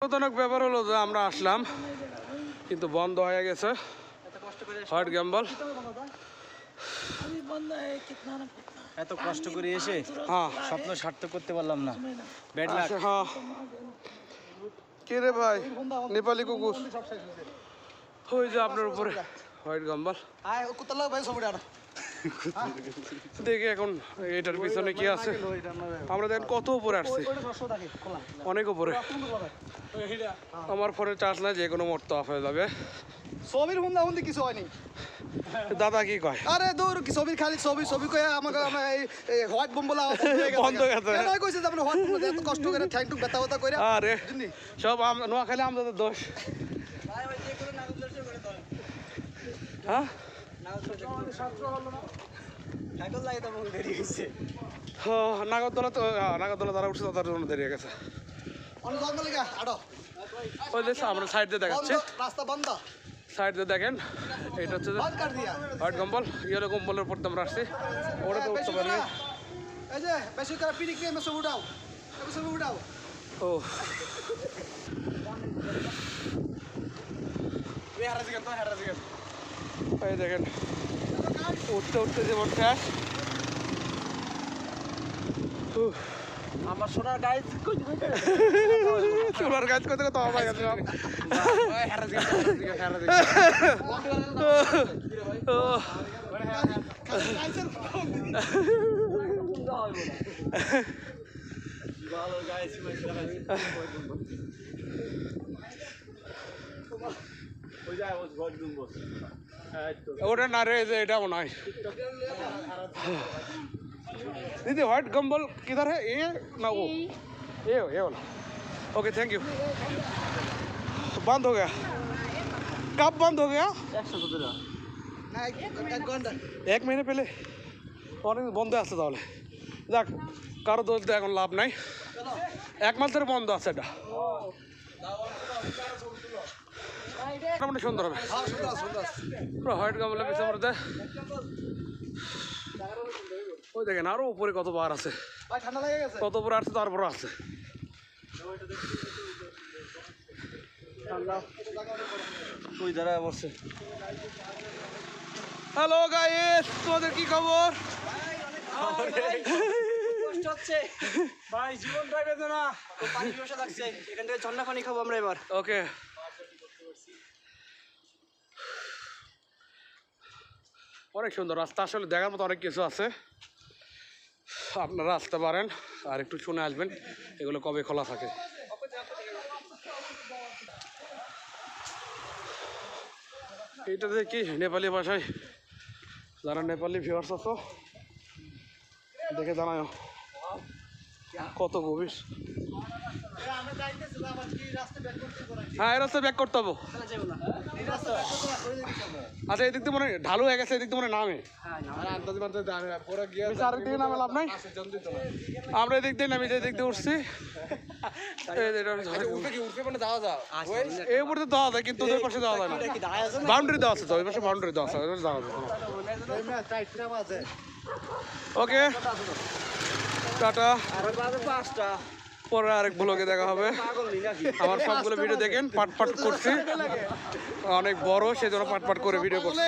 বিপজ্জনক ব্যাপার হলো যে আমরা আসলাম কিন্তু বন্ধ হয়ে গেছে হোয়াইট গ্যাম্বল। এত কষ্ট করে এসে স্বপ্ন সার্থক করতে পারলাম না। Bad luck. হ্যাঁ কে রে ভাই নেপালি কুকুর ওই যে আপনার উপরে হোয়াইট গ্যাম্বল। দেখি এখন এটার পিছনে কি আছে। আমরা দেখেন কত উপরে আসছি, অনেক উপরে। আমার ফোনে চার্জ নাই, যে কোনো মোট তো অফ হয়ে যাবে। ছবির হুন্দা হুন্দি কিছু হয়নি। দাদা কি কয়? আরে দূর কি ছবির খালি ছবি ছবি কয়ে আমাকে এই হোয়াইট বোম্বলা বন্ধ হয়ে গেছে। কেন কইছে যে আপনি হোয়াইট বোম্বলা এত কষ্ট করে ঠ্যাং টুক ব্যথা ব্যথা করে আরে সব নোয়া খেলে আমাদের দোষ। হ্যাঁ নাগরদোলা তো নাগরদোলা তারা উঠছে, তাদের জন্য দেরি হয়ে গেছে। ওই যে আমরা সাইড দিয়ে দেখাচ্ছি, রাস্তা বন্ধ। সাইড দিয়ে দেখেন এটা হচ্ছে হোয়াইট কম্বল। ইয়েলো কম্বলের উপর আমরা আসছি, ওটা তো উঠতে পারি। এই যে বেশি করে পিড়ি ক্রিম এসে উঠাও, এসে উঠাও। ও এই দেখেন উঠতে উঠতে যেমন ঠ্যাস। আমার সোনার গাইজ সোনার গাছ করতে করতে আমার গেছে। ওটা না রে, এটা মনে হয় दीदी व्हाइट गम्बल किधर है, ये ना वो, ये वाला। Okay thank you. बंद हो गया, कब बंद हो गया? 1 महीने पहले অনেক বন্ধ আছে। তাহলে যাক, কারো দোষ দিয়ে এখন লাভ নাই, 1 মাস ধরে বন্ধ আছে এটা। মোটামুটি সুন্দর হবে হোয়াইট গম্বলের পিছনে মধ্যে। ওই দেখেন আরো উপরে কত বার আছে, কত উপরে আছে, তারপর আছে। হ্যালো গাইস, তোমাদের কি খবর? ভাই জীবনটাই বেদনা, পানি পিপাসা লাগছে। এখান থেকে ঝর্ণা পানি খাবো আমরা এবার। ওকে অনেক সুন্দর রাস্তা, আসলে দেখার মতো অনেক কিছু আছে, আপনারা আসতে পারেন আর একটু শুনে আসবেন এগুলো কবে খোলা থাকে। এটা দেখি নেপালি ভাষায়, যারা নেপালি ভিউয়ার্স আছো দেখে জানাও কত গভীর। হ্যাঁ এই রাস্তায় ব্যাক করতে হবে। আচ্ছা এদিক দিয়ে মনে হয় ঢালু হয়ে গেছে, এদিক দিয়ে মনে হয় নামে, আরেকদিকে নামে লাভ নাই। আমরা এদিক দিয়ে নামি, এদিক দিয়ে উঠছি, এই উপরে দেওয়া যায় কিন্তু ওদের পাশে দেওয়া যায় না, বাউন্ডারি দেওয়া আছে তো, ওই পাশে বাউন্ডারি দেওয়া আছে, ওই পাশে দেওয়া যায়। ওকে টাটা, পরে আরেক ব্লগে দেখা হবে। আমার সবগুলো ভিডিও দেখেন, পাট পাট করছি, অনেক বড় সেই জন্য পাট পাট করে ভিডিও করছি।